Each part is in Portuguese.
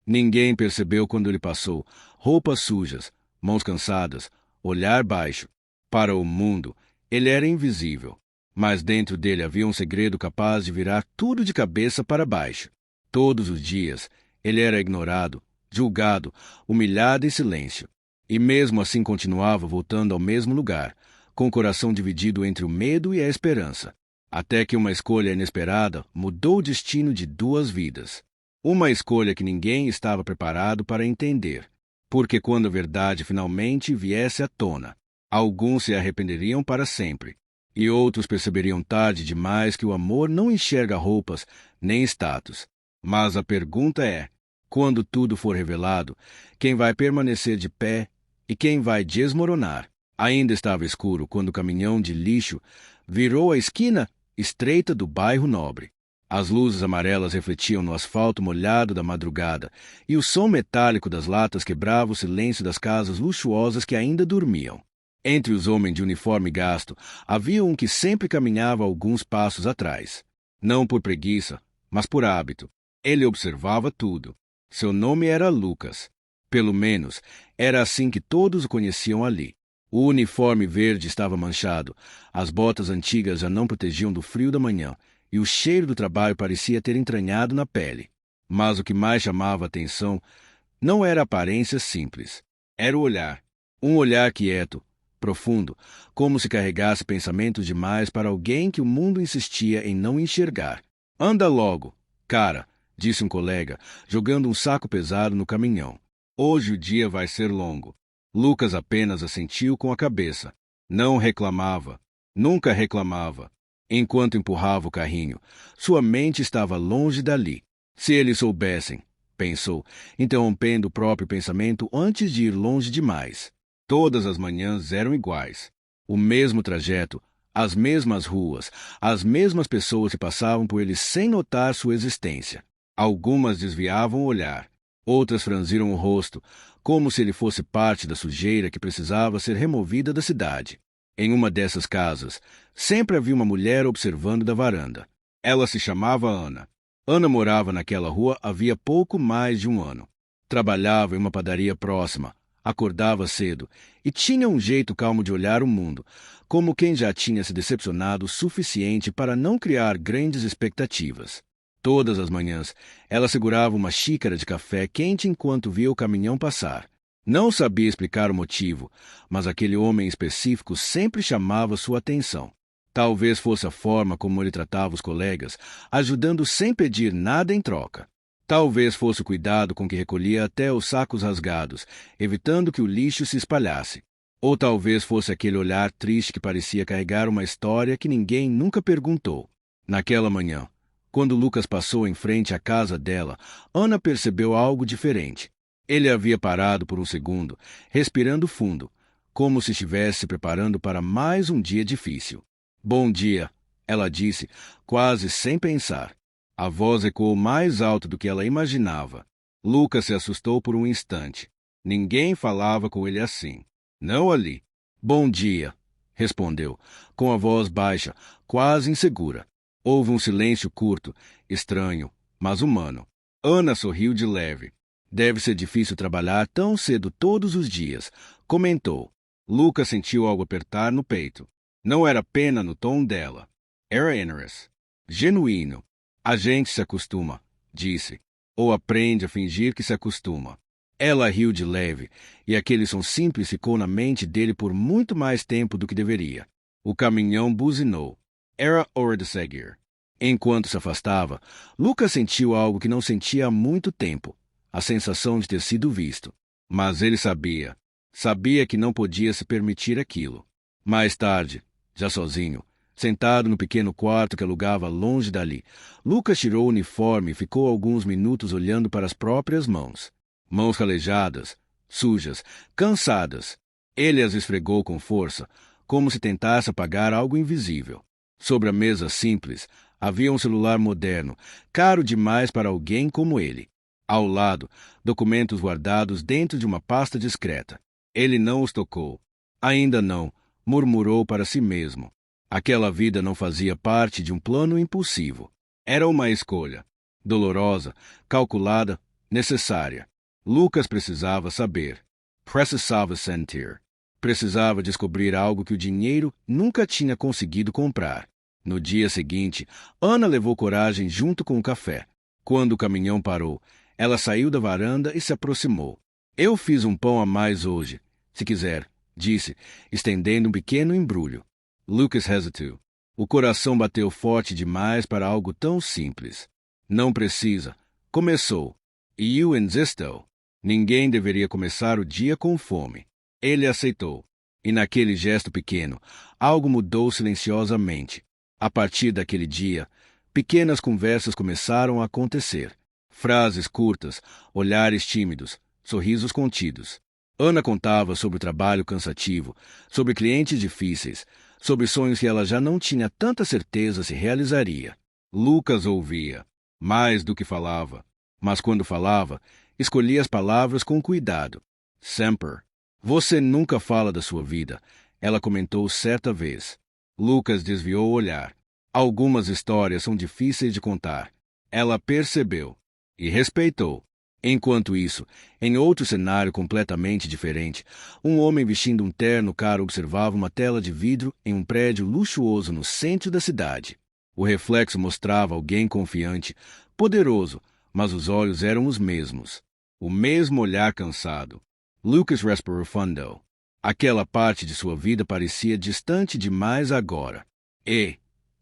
Ninguém percebeu quando ele passou, roupas sujas, mãos cansadas, olhar baixo. Para o mundo, ele era invisível, mas dentro dele havia um segredo capaz de virar tudo de cabeça para baixo. Todos os dias, ele era ignorado, julgado, humilhado em silêncio. E mesmo assim continuava voltando ao mesmo lugar, com o coração dividido entre o medo e a esperança. Até que uma escolha inesperada mudou o destino de duas vidas. Uma escolha que ninguém estava preparado para entender. Porque quando a verdade finalmente viesse à tona, alguns se arrependeriam para sempre. E outros perceberiam tarde demais que o amor não enxerga roupas nem status. Mas a pergunta é, quando tudo for revelado, quem vai permanecer de pé e quem vai desmoronar? Ainda estava escuro quando o caminhão de lixo virou a esquina estreita do bairro Nobre. As luzes amarelas refletiam no asfalto molhado da madrugada, e o som metálico das latas quebrava o silêncio das casas luxuosas que ainda dormiam. Entre os homens de uniforme gasto, havia um que sempre caminhava alguns passos atrás. Não por preguiça, mas por hábito. Ele observava tudo. Seu nome era Lucas. Pelo menos, era assim que todos o conheciam ali. O uniforme verde estava manchado, as botas antigas já não protegiam do frio da manhã, e o cheiro do trabalho parecia ter entranhado na pele. Mas o que mais chamava a atenção não era a aparência simples. Era o olhar. Um olhar quieto, profundo, como se carregasse pensamentos demais para alguém que o mundo insistia em não enxergar. Anda logo, cara, disse um colega, jogando um saco pesado no caminhão. Hoje o dia vai ser longo. Lucas apenas assentiu com a cabeça. Não reclamava. Nunca reclamava. Enquanto empurrava o carrinho, sua mente estava longe dali. Se eles soubessem, pensou, interrompendo o próprio pensamento antes de ir longe demais. Todas as manhãs eram iguais. O mesmo trajeto, as mesmas ruas, as mesmas pessoas que passavam por ele sem notar sua existência. Algumas desviavam o olhar. Outras franziram o rosto, como se ele fosse parte da sujeira que precisava ser removida da cidade. Em uma dessas casas, sempre havia uma mulher observando da varanda. Ela se chamava Ana. Ana morava naquela rua havia pouco mais de um ano. Trabalhava em uma padaria próxima, acordava cedo e tinha um jeito calmo de olhar o mundo, como quem já tinha se decepcionado o suficiente para não criar grandes expectativas. Todas as manhãs, ela segurava uma xícara de café quente enquanto via o caminhão passar. Não sabia explicar o motivo, mas aquele homem específico sempre chamava sua atenção. Talvez fosse a forma como ele tratava os colegas, ajudando sem pedir nada em troca. Talvez fosse o cuidado com que recolhia até os sacos rasgados, evitando que o lixo se espalhasse. Ou talvez fosse aquele olhar triste que parecia carregar uma história que ninguém nunca perguntou. Naquela manhã, quando Lucas passou em frente à casa dela, Ana percebeu algo diferente. Ele havia parado por um segundo, respirando fundo, como se estivesse se preparando para mais um dia difícil. Bom dia, ela disse, quase sem pensar. A voz ecoou mais alto do que ela imaginava. Lucas se assustou por um instante. Ninguém falava com ele assim. Não ali. Bom dia, respondeu, com a voz baixa, quase insegura. Houve um silêncio curto, estranho, mas humano. Ana sorriu de leve. Deve ser difícil trabalhar tão cedo todos os dias, comentou. Lucas sentiu algo apertar no peito. Não era pena no tom dela. Era interesse. Genuíno. A gente se acostuma, disse. Ou aprende a fingir que se acostuma. Ela riu de leve, e aquele som simples ficou na mente dele por muito mais tempo do que deveria. O caminhão buzinou. Era hora de seguir. Enquanto se afastava, Lucas sentiu algo que não sentia há muito tempo. A sensação de ter sido visto. Mas ele sabia. Sabia que não podia se permitir aquilo. Mais tarde, já sozinho, sentado no pequeno quarto que alugava longe dali, Lucas tirou o uniforme e ficou alguns minutos olhando para as próprias mãos. Mãos calejadas, sujas, cansadas. Ele as esfregou com força, como se tentasse apagar algo invisível. Sobre a mesa simples, havia um celular moderno, caro demais para alguém como ele. Ao lado, documentos guardados dentro de uma pasta discreta. Ele não os tocou. Ainda não, murmurou para si mesmo. Aquela vida não fazia parte de um plano impulsivo. Era uma escolha. Dolorosa, calculada, necessária. Lucas precisava saber. Precisava sentir. Precisava descobrir algo que o dinheiro nunca tinha conseguido comprar. No dia seguinte, Ana levou coragem junto com o café. Quando o caminhão parou, ela saiu da varanda e se aproximou. Eu fiz um pão a mais hoje, se quiser, disse, estendendo um pequeno embrulho. Lucas hesitou. O coração bateu forte demais para algo tão simples. Não precisa. Começou. E eu insistiu. Ninguém deveria começar o dia com fome. Ele aceitou. E naquele gesto pequeno, algo mudou silenciosamente. A partir daquele dia, pequenas conversas começaram a acontecer. Frases curtas, olhares tímidos, sorrisos contidos. Ana contava sobre o trabalho cansativo, sobre clientes difíceis, sobre sonhos que ela já não tinha tanta certeza se realizaria. Lucas ouvia, mais do que falava. Mas quando falava, escolhia as palavras com cuidado. Sempre. Você nunca fala da sua vida, ela comentou certa vez. Lucas desviou o olhar. Algumas histórias são difíceis de contar. Ela percebeu e respeitou. Enquanto isso, em outro cenário completamente diferente, um homem vestindo um terno caro observava uma tela de vidro em um prédio luxuoso no centro da cidade. O reflexo mostrava alguém confiante, poderoso, mas os olhos eram os mesmos. O mesmo olhar cansado. Lucas respirou fundo. Aquela parte de sua vida parecia distante demais agora. E,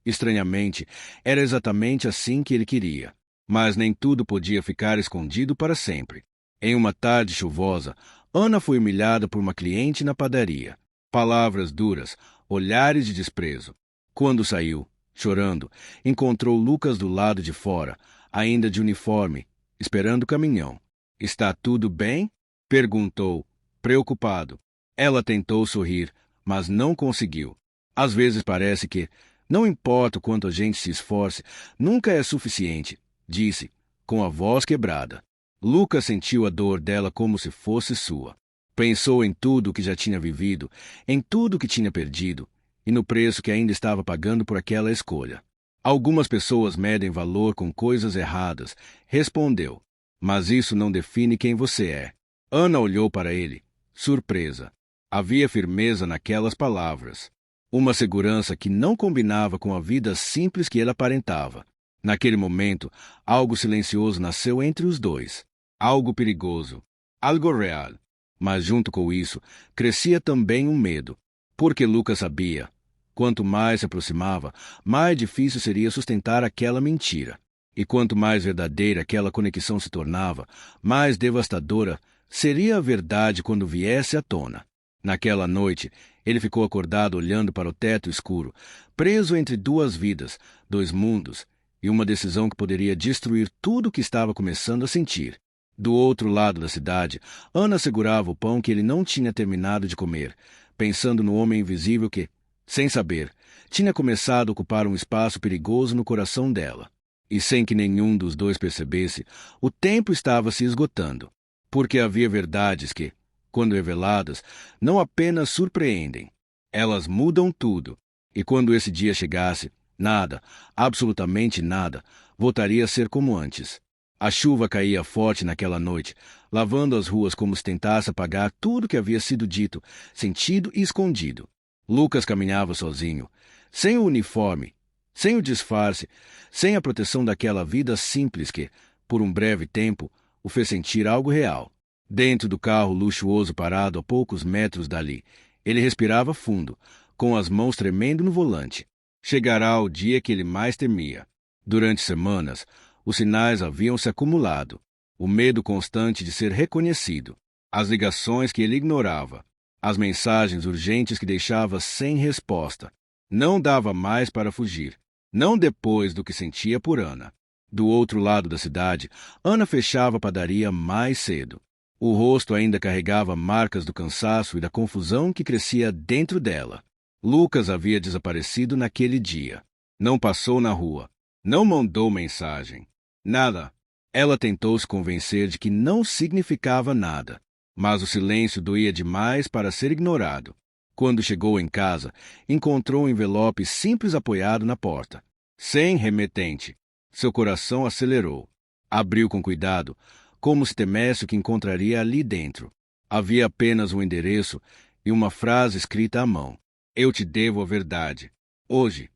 estranhamente, era exatamente assim que ele queria. Mas nem tudo podia ficar escondido para sempre. Em uma tarde chuvosa, Ana foi humilhada por uma cliente na padaria. Palavras duras, olhares de desprezo. Quando saiu, chorando, encontrou Lucas do lado de fora, ainda de uniforme, esperando o caminhão. — Está tudo bem? Perguntou, preocupado. Ela tentou sorrir, mas não conseguiu. Às vezes parece que, não importa o quanto a gente se esforce, nunca é suficiente, disse, com a voz quebrada. Lucas sentiu a dor dela como se fosse sua. Pensou em tudo o que já tinha vivido, em tudo o que tinha perdido, e no preço que ainda estava pagando por aquela escolha. Algumas pessoas medem valor com coisas erradas, respondeu. Mas isso não define quem você é. Ana olhou para ele, surpresa. Havia firmeza naquelas palavras. Uma segurança que não combinava com a vida simples que ele aparentava. Naquele momento, algo silencioso nasceu entre os dois. Algo perigoso. Algo real. Mas junto com isso, crescia também um medo. Porque Lucas sabia. Quanto mais se aproximava, mais difícil seria sustentar aquela mentira. E quanto mais verdadeira aquela conexão se tornava, mais devastadora seria a verdade quando viesse à tona. Naquela noite, ele ficou acordado olhando para o teto escuro, preso entre duas vidas, dois mundos, e uma decisão que poderia destruir tudo o que estava começando a sentir. Do outro lado da cidade, Ana segurava o pão que ele não tinha terminado de comer, pensando no homem invisível que, sem saber, tinha começado a ocupar um espaço perigoso no coração dela. E sem que nenhum dos dois percebesse, o tempo estava se esgotando, porque havia verdades que, quando reveladas, não apenas surpreendem, elas mudam tudo. E quando esse dia chegasse, nada, absolutamente nada, voltaria a ser como antes. A chuva caía forte naquela noite, lavando as ruas como se tentasse apagar tudo que havia sido dito, sentido e escondido. Lucas caminhava sozinho, sem o uniforme, sem o disfarce, sem a proteção daquela vida simples que, por um breve tempo, o fez sentir algo real. Dentro do carro luxuoso parado a poucos metros dali, ele respirava fundo, com as mãos tremendo no volante. Chegará o dia que ele mais temia. Durante semanas, os sinais haviam se acumulado. O medo constante de ser reconhecido, as ligações que ele ignorava, as mensagens urgentes que deixava sem resposta. Não dava mais para fugir. Não depois do que sentia por Ana. Do outro lado da cidade, Ana fechava a padaria mais cedo. O rosto ainda carregava marcas do cansaço e da confusão que crescia dentro dela. Lucas havia desaparecido naquele dia. Não passou na rua. Não mandou mensagem. Nada. Ela tentou se convencer de que não significava nada. Mas o silêncio doía demais para ser ignorado. Quando chegou em casa, encontrou um envelope simples apoiado na porta. Sem remetente. Seu coração acelerou. Abriu com cuidado, como se temesse o que encontraria ali dentro. Havia apenas um endereço e uma frase escrita à mão. Eu te devo a verdade. Hoje.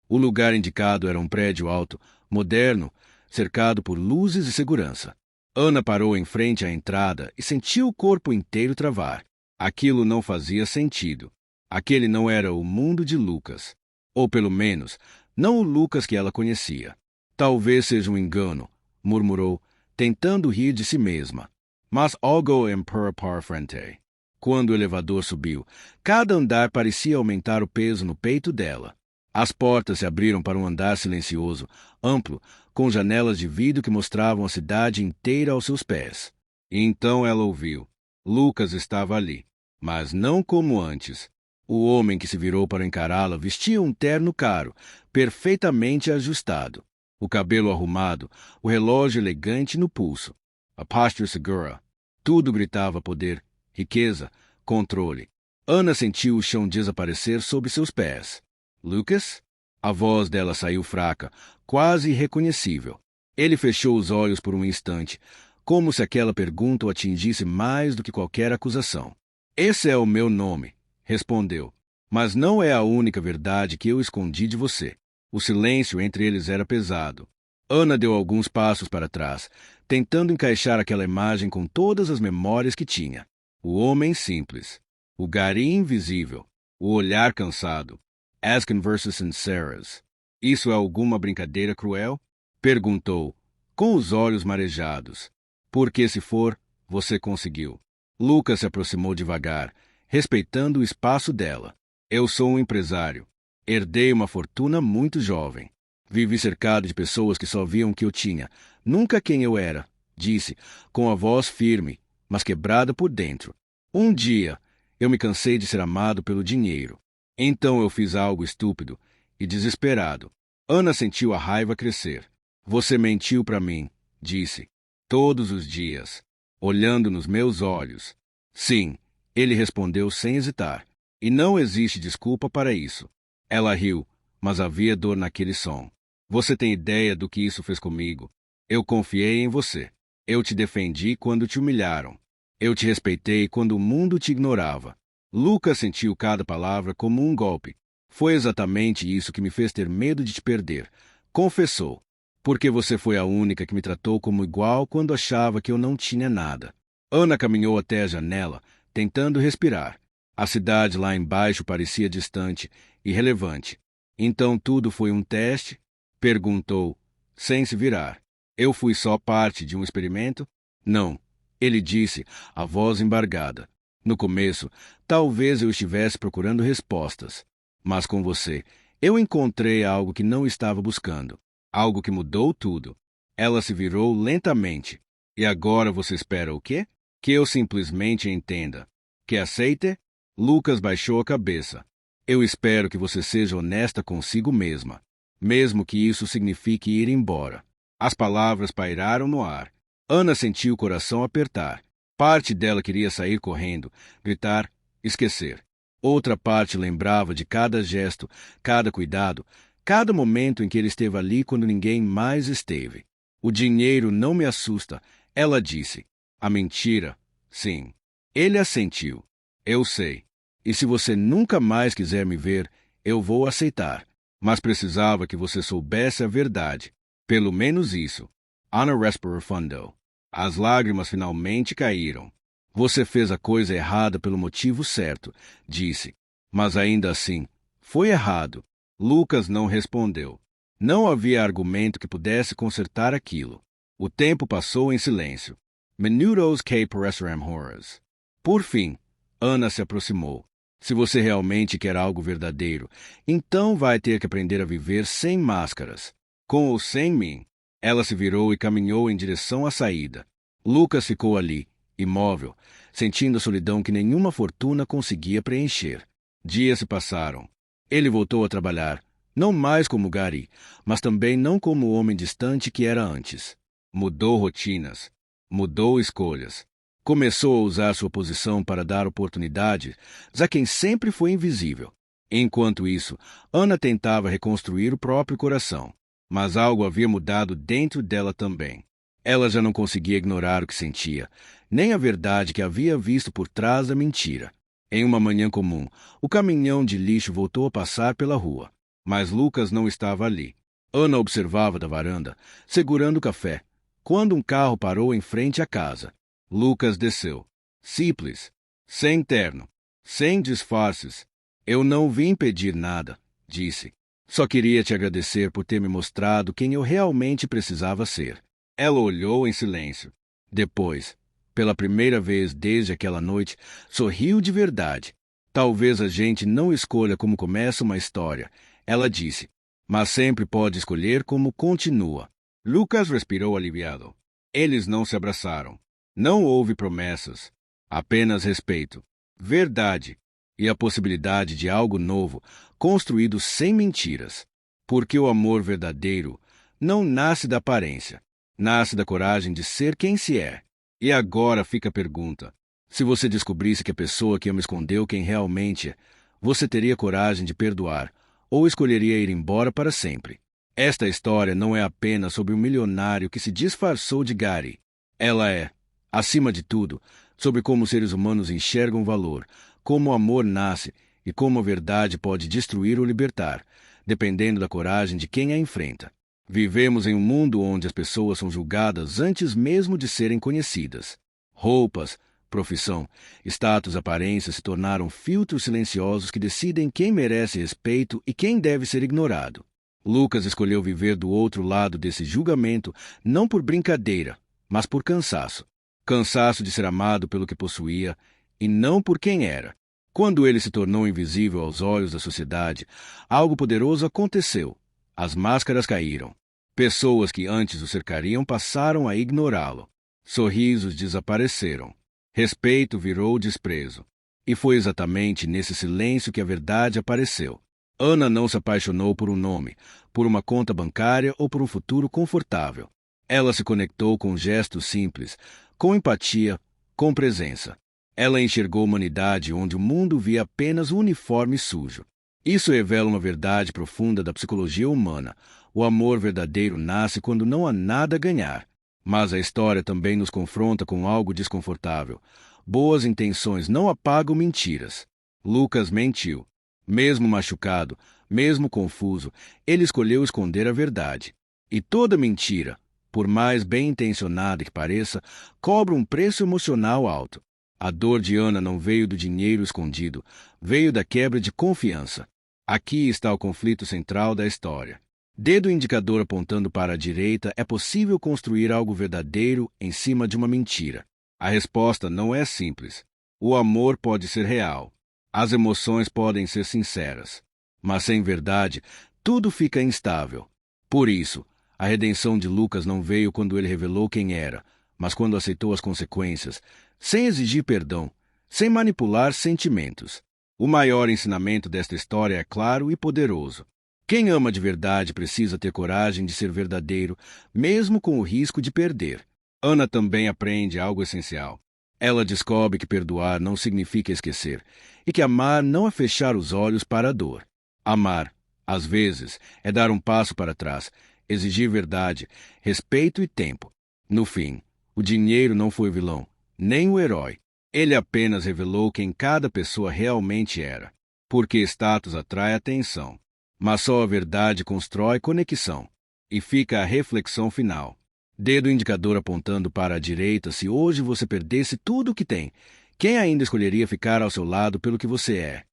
O lugar indicado era um prédio alto, moderno, cercado por luzes e segurança. Ana parou em frente à entrada e sentiu o corpo inteiro travar. Aquilo não fazia sentido. Aquele não era o mundo de Lucas. Ou, pelo menos, não o Lucas que ela conhecia. Talvez seja um engano, murmurou, tentando rir de si mesma. Mas algo empurra para frente. Quando o elevador subiu, cada andar parecia aumentar o peso no peito dela. As portas se abriram para um andar silencioso, amplo, com janelas de vidro que mostravam a cidade inteira aos seus pés. E então ela ouviu. Lucas estava ali, mas não como antes. O homem que se virou para encará-la vestia um terno caro, perfeitamente ajustado. O cabelo arrumado, o relógio elegante no pulso. A posture segura. Tudo gritava poder, riqueza, controle. Ana sentiu o chão desaparecer sob seus pés. Lucas? A voz dela saiu fraca, quase irreconhecível. Ele fechou os olhos por um instante, como se aquela pergunta o atingisse mais do que qualquer acusação. Esse é o meu nome, respondeu. Mas não é a única verdade que eu escondi de você. O silêncio entre eles era pesado. Ana deu alguns passos para trás, tentando encaixar aquela imagem com todas as memórias que tinha. O homem simples, o gari invisível, o olhar cansado. As conversas sinceras. Isso é alguma brincadeira cruel? Perguntou, com os olhos marejados. Porque se for, você conseguiu. Lucas se aproximou devagar, respeitando o espaço dela. Eu sou um empresário. Herdei uma fortuna muito jovem. Vivi cercado de pessoas que só viam o que eu tinha, nunca quem eu era, disse, com a voz firme, mas quebrada por dentro. Um dia, eu me cansei de ser amado pelo dinheiro. Então eu fiz algo estúpido e desesperado. Ana sentiu a raiva crescer. Você mentiu para mim, disse. Todos os dias, olhando nos meus olhos. Sim, ele respondeu sem hesitar. E não existe desculpa para isso. Ela riu, mas havia dor naquele som. Você tem ideia do que isso fez comigo? Eu confiei em você. Eu te defendi quando te humilharam. Eu te respeitei quando o mundo te ignorava. Lucas sentiu cada palavra como um golpe. Foi exatamente isso que me fez ter medo de te perder. Confessou. Porque você foi a única que me tratou como igual quando achava que eu não tinha nada. Ana caminhou até a janela, tentando respirar. A cidade lá embaixo parecia distante, irrelevante. Então tudo foi um teste? Perguntou, sem se virar. Eu fui só parte de um experimento? Não, ele disse, a voz embargada. No começo, talvez eu estivesse procurando respostas. Mas com você, eu encontrei algo que não estava buscando. Algo que mudou tudo. Ela se virou lentamente. E agora você espera o quê? Que eu simplesmente entenda. Que aceite? Lucas baixou a cabeça. Eu espero que você seja honesta consigo mesma. Mesmo que isso signifique ir embora. As palavras pairaram no ar. Ana sentiu o coração apertar. Parte dela queria sair correndo, gritar, esquecer. Outra parte lembrava de cada gesto, cada cuidado, cada momento em que ele esteve ali quando ninguém mais esteve. O dinheiro não me assusta, ela disse. A mentira, sim. Ele assentiu. Eu sei. E se você nunca mais quiser me ver, eu vou aceitar. Mas precisava que você soubesse a verdade. Pelo menos isso. Ana respirou fundo. As lágrimas finalmente caíram. Você fez a coisa errada pelo motivo certo, disse. Mas ainda assim, foi errado. Lucas não respondeu. Não havia argumento que pudesse consertar aquilo. O tempo passou em silêncio. Minutos que pareceram horas. Por fim, Ana se aproximou. Se você realmente quer algo verdadeiro, então vai ter que aprender a viver sem máscaras. Com ou sem mim. Ela se virou e caminhou em direção à saída. Lucas ficou ali, imóvel, sentindo a solidão que nenhuma fortuna conseguia preencher. Dias se passaram. Ele voltou a trabalhar, não mais como gari, mas também não como o homem distante que era antes. Mudou rotinas, mudou escolhas. Começou a usar sua posição para dar oportunidades a quem sempre foi invisível. Enquanto isso, Ana tentava reconstruir o próprio coração. Mas algo havia mudado dentro dela também. Ela já não conseguia ignorar o que sentia, nem a verdade que havia visto por trás da mentira. Em uma manhã comum, o caminhão de lixo voltou a passar pela rua, mas Lucas não estava ali. Ana observava da varanda, segurando o café, quando um carro parou em frente à casa. Lucas desceu. Simples, sem terno, sem disfarces. Eu não vim pedir nada, disse. Só queria te agradecer por ter me mostrado quem eu realmente precisava ser. Ela olhou em silêncio. Depois, pela primeira vez desde aquela noite, sorriu de verdade. Talvez a gente não escolha como começa uma história, ela disse, mas sempre pode escolher como continua. Lucas respirou aliviado. Eles não se abraçaram. Não houve promessas, apenas respeito, verdade e a possibilidade de algo novo, construído sem mentiras. Porque o amor verdadeiro não nasce da aparência, nasce da coragem de ser quem se é. E agora fica a pergunta: se você descobrisse que a pessoa que ama escondeu quem realmente é, você teria coragem de perdoar ou escolheria ir embora para sempre? Esta história não é apenas sobre um milionário que se disfarçou de Gary. Ela é, acima de tudo, sobre como os seres humanos enxergam o valor, como o amor nasce e como a verdade pode destruir ou libertar, dependendo da coragem de quem a enfrenta. Vivemos em um mundo onde as pessoas são julgadas antes mesmo de serem conhecidas. Roupas, profissão, status, aparência se tornaram filtros silenciosos que decidem quem merece respeito e quem deve ser ignorado. Lucas escolheu viver do outro lado desse julgamento não por brincadeira, mas por cansaço. Cansaço de ser amado pelo que possuía e não por quem era. Quando ele se tornou invisível aos olhos da sociedade, algo poderoso aconteceu. As máscaras caíram. Pessoas que antes o cercariam passaram a ignorá-lo. Sorrisos desapareceram. Respeito virou desprezo. E foi exatamente nesse silêncio que a verdade apareceu. Ana não se apaixonou por um nome, por uma conta bancária ou por um futuro confortável. Ela se conectou com gestos simples, com empatia, com presença. Ela enxergou a humanidade onde o mundo via apenas um uniforme sujo. Isso revela uma verdade profunda da psicologia humana. O amor verdadeiro nasce quando não há nada a ganhar. Mas a história também nos confronta com algo desconfortável. Boas intenções não apagam mentiras. Lucas mentiu. Mesmo machucado, mesmo confuso, ele escolheu esconder a verdade. E toda mentira, por mais bem-intencionada que pareça, cobra um preço emocional alto. A dor de Ana não veio do dinheiro escondido, veio da quebra de confiança. Aqui está o conflito central da história. Dedo indicador apontando para a direita, é possível construir algo verdadeiro em cima de uma mentira. A resposta não é simples. O amor pode ser real. As emoções podem ser sinceras. Mas sem verdade, tudo fica instável. Por isso, a redenção de Lucas não veio quando ele revelou quem era, mas quando aceitou as consequências, sem exigir perdão, sem manipular sentimentos. O maior ensinamento desta história é claro e poderoso. Quem ama de verdade precisa ter coragem de ser verdadeiro, mesmo com o risco de perder. Ana também aprende algo essencial. Ela descobre que perdoar não significa esquecer, e que amar não é fechar os olhos para a dor. Amar, às vezes, é dar um passo para trás, exigir verdade, respeito e tempo. No fim, o dinheiro não foi o vilão, nem o herói. Ele apenas revelou quem cada pessoa realmente era. Porque status atrai atenção. Mas só a verdade constrói conexão. E fica a reflexão final. Dedo indicador apontando para a direita. Se hoje você perdesse tudo o que tem, quem ainda escolheria ficar ao seu lado pelo que você é?